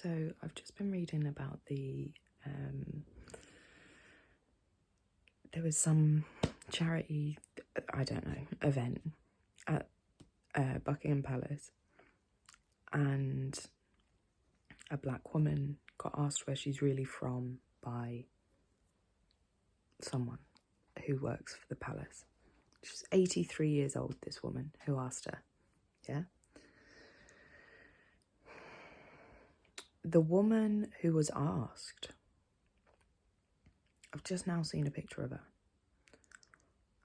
So I've just been reading about there was some charity, I don't know, event at Buckingham Palace, and a black woman got asked where she's really from by someone who works for the palace. She's 83 years old, this woman who asked her, yeah? The woman who was asked, I've just now seen a picture of her,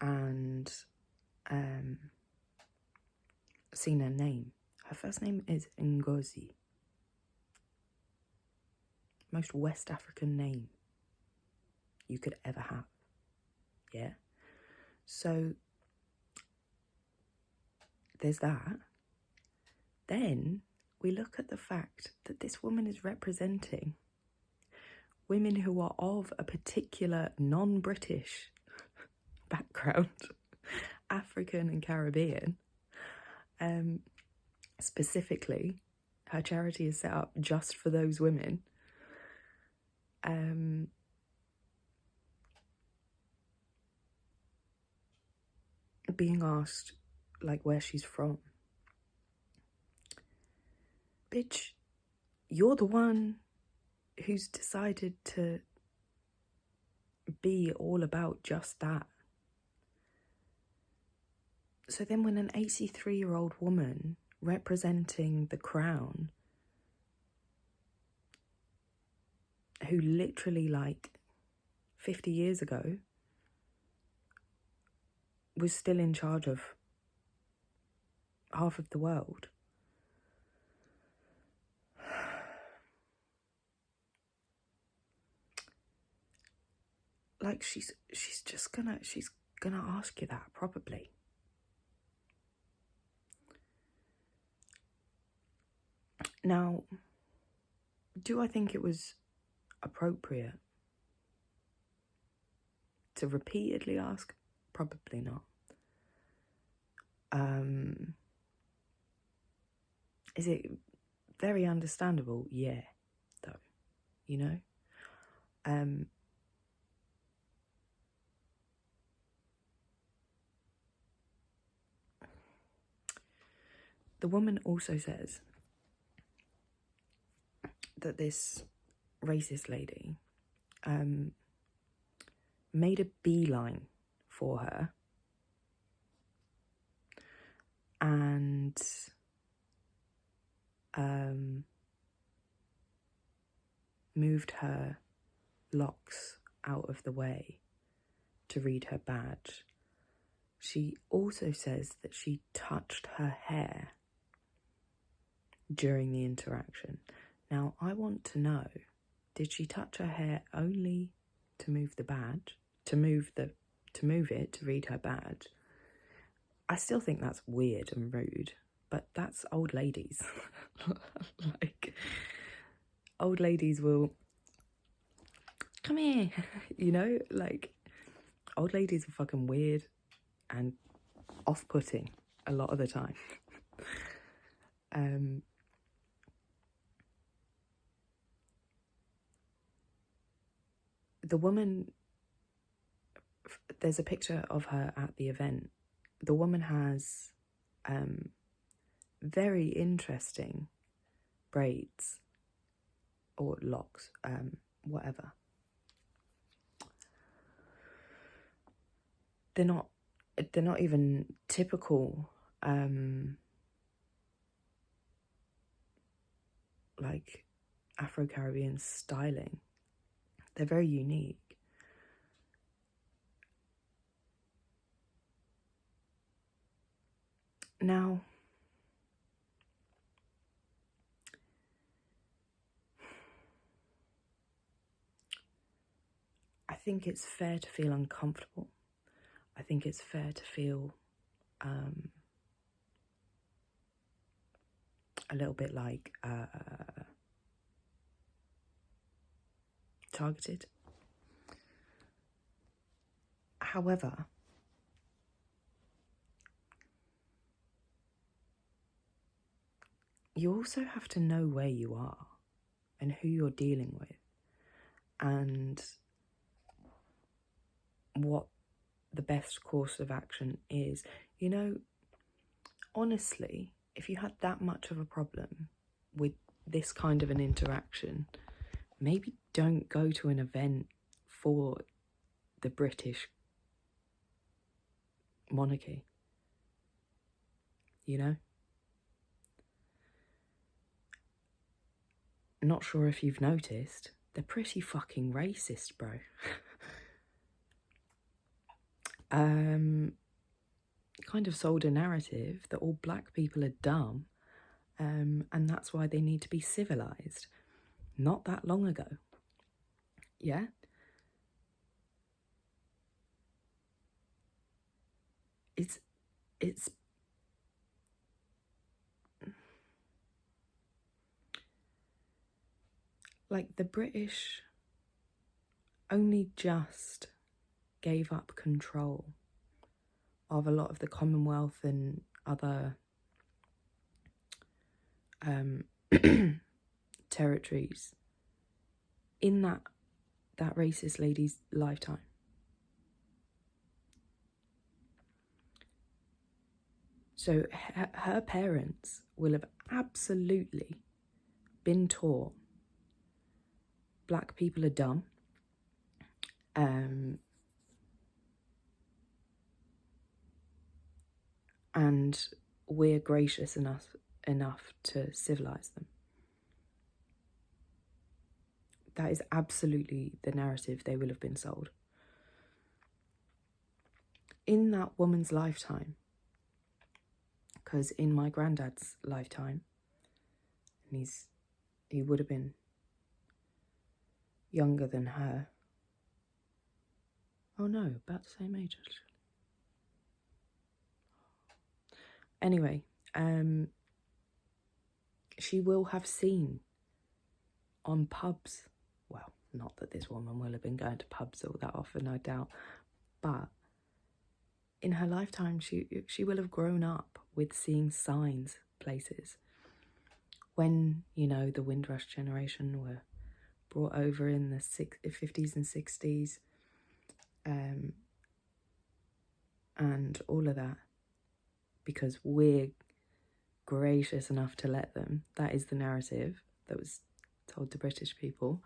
and seen her name. Her first name is Ngozi. Most West African name you could ever have, yeah? So there's that. Then we look at the fact that this woman is representing women who are of a particular non-British background, African and Caribbean. Specifically, her charity is set up just for those women. Being asked, like, where she's from. Bitch, you're the one who's decided to be all about just that. So then when an 83-year-old woman representing the crown, who literally, like, 50 years ago was still in charge of half of the world, like, she's gonna ask you that, probably. Now, do I think it was appropriate to repeatedly ask? Probably not. Is it very understandable? Yeah, though, you know? The woman also says that this racist lady made a beeline for her and moved her locks out of the way to read her badge. She also says that she touched her hair during the interaction. Now, I want to know, did she touch her hair only to move the badge, to move it to read her badge? I still think that's weird and rude, but that's old ladies. Like, old ladies will, come here, you know? Like, old ladies are fucking weird and off-putting a lot of the time. The woman, there's a picture of her at the event. The woman has very interesting braids or locks, whatever. They're not even typical like Afro-Caribbean styling. They're very unique. Now, I think it's fair to feel uncomfortable. I think it's fair to feel a little bit like targeted. However, you also have to know where you are. and who you're dealing with and what the best course of action is. You know, honestly, if you had that much of a problem with this kind of an interaction, maybe don't go to an event for the British monarchy, you know? Not sure if you've noticed, they're pretty fucking racist, bro. Kind of sold a narrative that all black people are dumb, and that's why they need to be civilized. Not that long ago. Yeah? It's like the British only just gave up control of a lot of the Commonwealth and other territories in that racist lady's lifetime. So her parents will have absolutely been taught black people are dumb, and we're gracious enough to civilize them. That is absolutely the narrative they will have been sold. In that woman's lifetime, because in my granddad's lifetime, and he would have been younger than her. Oh no, about the same age actually. Anyway, she will have seen on pubs, well, not that this woman will have been going to pubs all that often, I doubt, but in her lifetime she will have grown up with seeing signs places. When, you know, the Windrush generation were brought over in the 50s and 60s, and all of that, because we're gracious enough to let them. That is the narrative that was told to British people.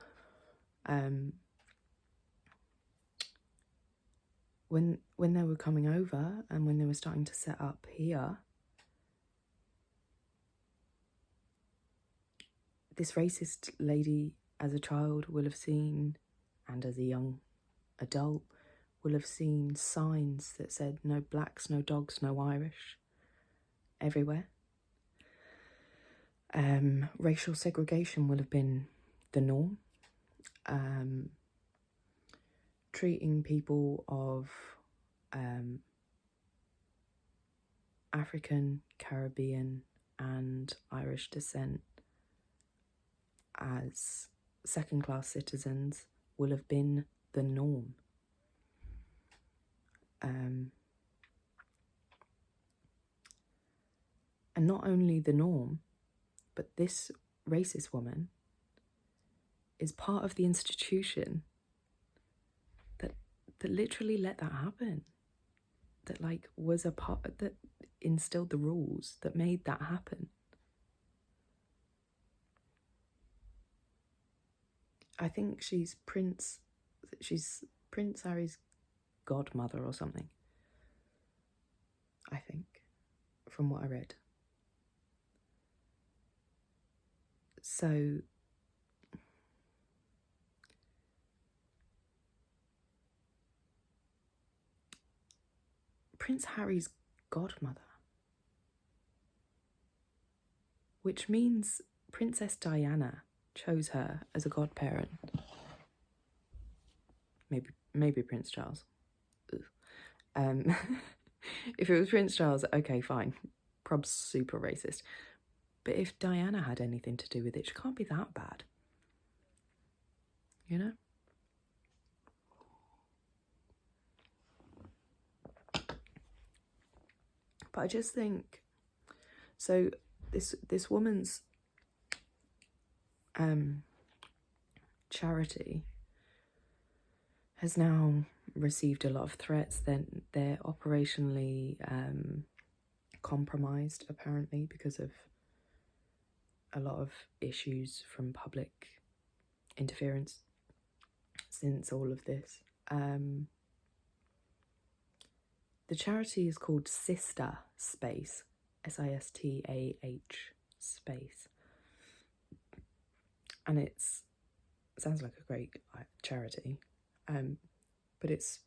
When they were coming over and when they were starting to set up here, this racist lady as a child will have seen, and as a young adult, will have seen signs that said no blacks, no dogs, no Irish everywhere. Racial segregation will have been the norm. Treating people of African, Caribbean and Irish descent as second-class citizens will have been the norm. And not only the norm, but this racist woman is part of the institution that literally let that happen. That like was a part that instilled the rules that made that happen. I think she's Prince Harry's godmother or something. I think, from what I read. So Prince Harry's godmother, which means Princess Diana chose her as a godparent. Maybe Prince Charles. If it was Prince Charles, okay, fine. Prob's super racist. But if Diana had anything to do with it, she can't be that bad. You know? But I just think, so this woman's charity has now received a lot of threats. Then they're operationally compromised, apparently, because of a lot of issues from public interference since all of this. The charity is called Sister Space, Sistah Space, and it sounds like a great charity, but it's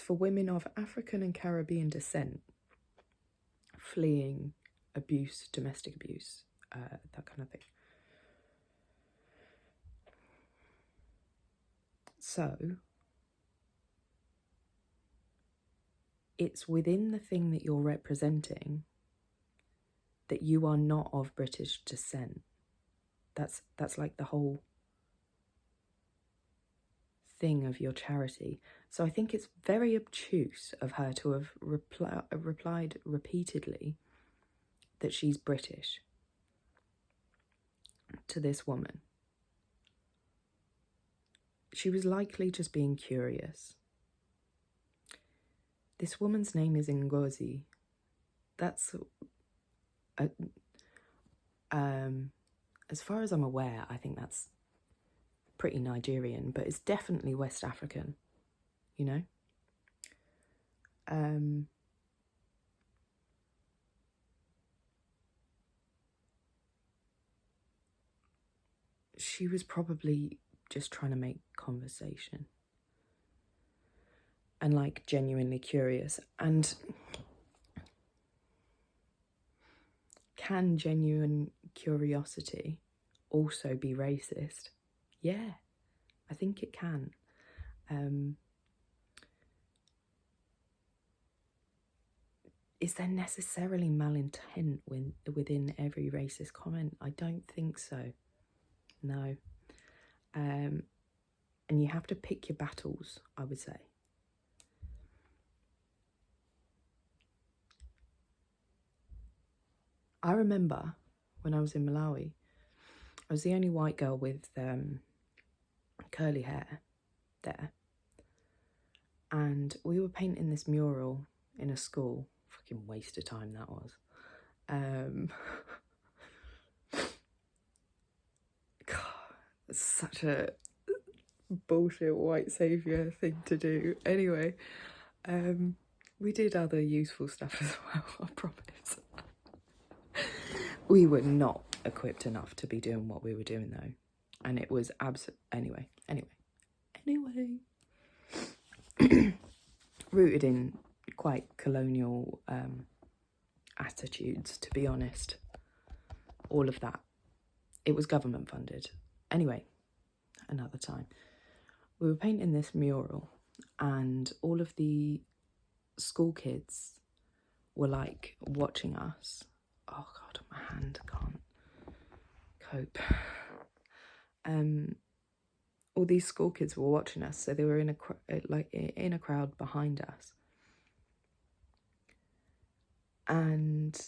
for women of African and Caribbean descent fleeing abuse, domestic abuse, that kind of thing. So it's within the thing that you're representing that you are not of British descent. That's like the whole thing of your charity. So I think it's very obtuse of her to have replied repeatedly that she's British to this woman. She was likely just being curious. This woman's name is Ngozi. That's as far as I'm aware, I think that's pretty Nigerian, but it's definitely West African, you know? She was probably just trying to make conversation and like genuinely curious. And can genuine curiosity also be racist? Yeah, I think it can. Is there necessarily malintent within every racist comment? I don't think so. No. And you have to pick your battles, I would say. I remember when I was in Malawi, I was the only white girl with curly hair there. And we were painting this mural in a school. Fucking waste of time that was. God, it's such a bullshit white saviour thing to do. Anyway, we did other useful stuff as well, I promise. We were not equipped enough to be doing what we were doing though. And it was anyway. Rooted in quite colonial attitudes, to be honest. All of that. It was government funded. Anyway, another time. We were painting this mural and all of the school kids were like watching us. Oh God, my hand can't cope. All these school kids were watching us, so they were in a crowd behind us, and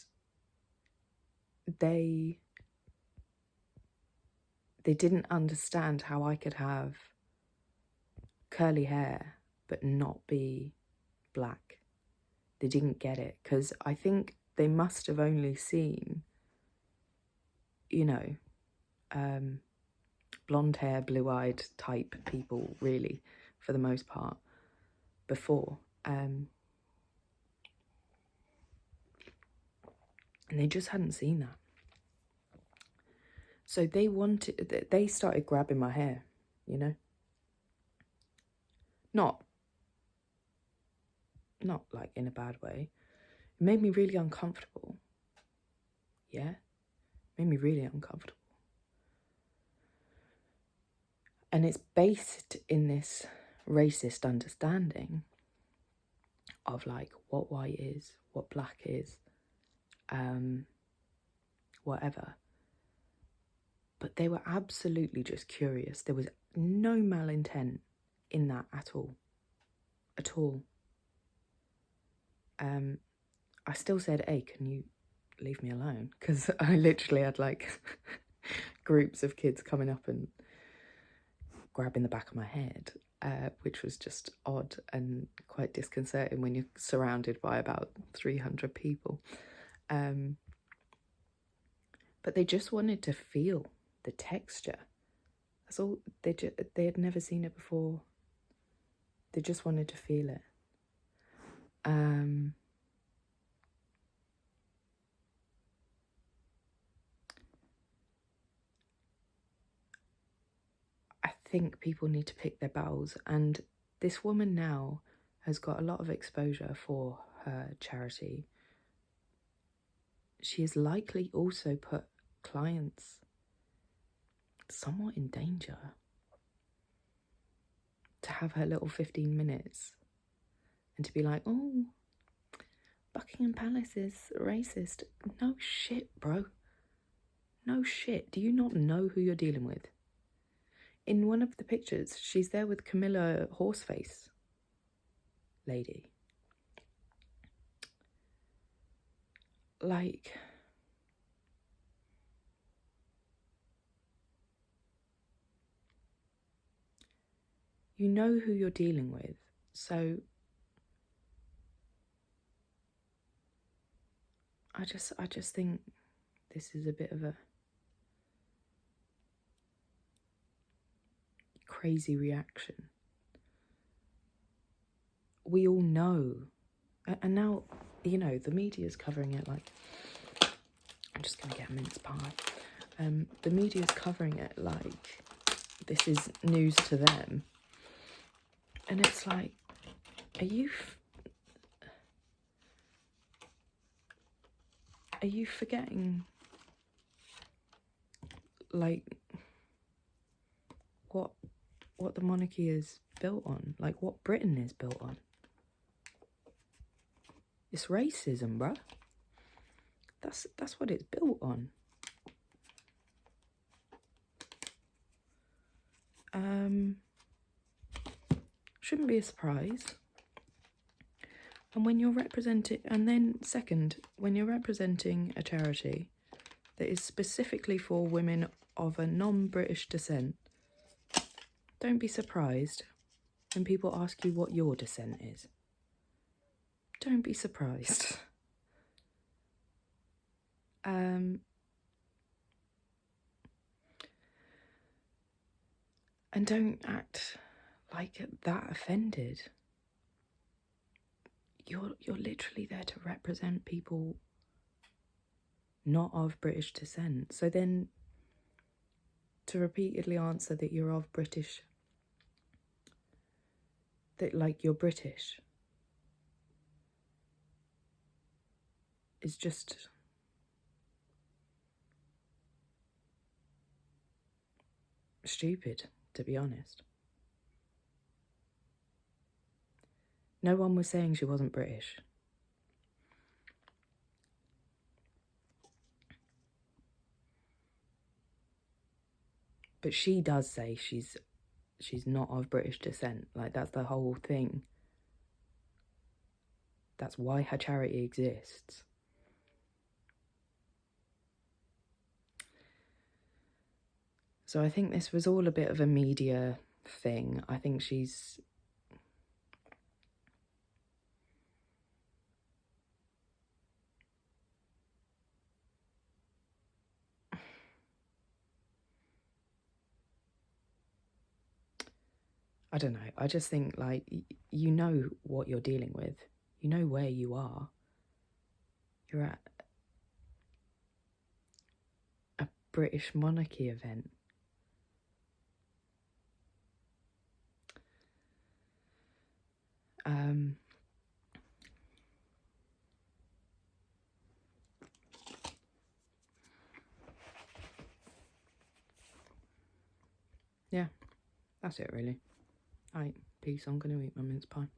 they didn't understand how I could have curly hair but not be black. They didn't get it, because I think they must have only seen, you know, blonde hair, blue-eyed type people, really, for the most part, before. And they just hadn't seen that. So they started grabbing my hair, you know? Not like in a bad way. It made me really uncomfortable. Yeah? It made me really uncomfortable. And it's based in this racist understanding of like what white is, what black is, whatever. But they were absolutely just curious. There was no malintent in that at all. At all. I still said, hey, can you leave me alone? Because I literally had like groups of kids coming up and grabbing the back of my head, which was just odd and quite disconcerting when you're surrounded by about 300 people. But they just wanted to feel the texture. That's all. They had never seen it before. They just wanted to feel it. I think people need to pick their battles, and this woman now has got a lot of exposure for her charity. She has likely also put clients somewhat in danger. To have her little 15 minutes and to be like, oh, Buckingham Palace is racist. No shit, bro. No shit. Do you not know who you're dealing with? In one of the pictures, she's there with Camilla Horseface lady. Like, you know who you're dealing with. So I just think this is a bit of a crazy reaction. We all know, and now, you know, the media's covering it like, I'm just going to get a mince pie. The media's covering it like this is news to them. And it's like, are you forgetting, like, what the monarchy is built on? Like, what Britain is built on? It's racism, bruh. That's what it's built on. Shouldn't be a surprise. And when you're representing, and then second, when you're representing a charity that is specifically for women of a non-British descent, don't be surprised when people ask you what your descent is. Don't be surprised. And don't act like that offended. You're literally there to represent people not of British descent. So then to repeatedly answer that you're of British, that like you're British, is just stupid, to be honest. No one was saying she wasn't British. But she does say she's not of British descent. Like, that's the whole thing. That's why her charity exists. So I think this was all a bit of a media thing. I think she's... I don't know. I just think, like, you know what you're dealing with. You know where you are. You're at a British monarchy event. Yeah, that's it really. Alright, peace. I'm going to eat my mince pie.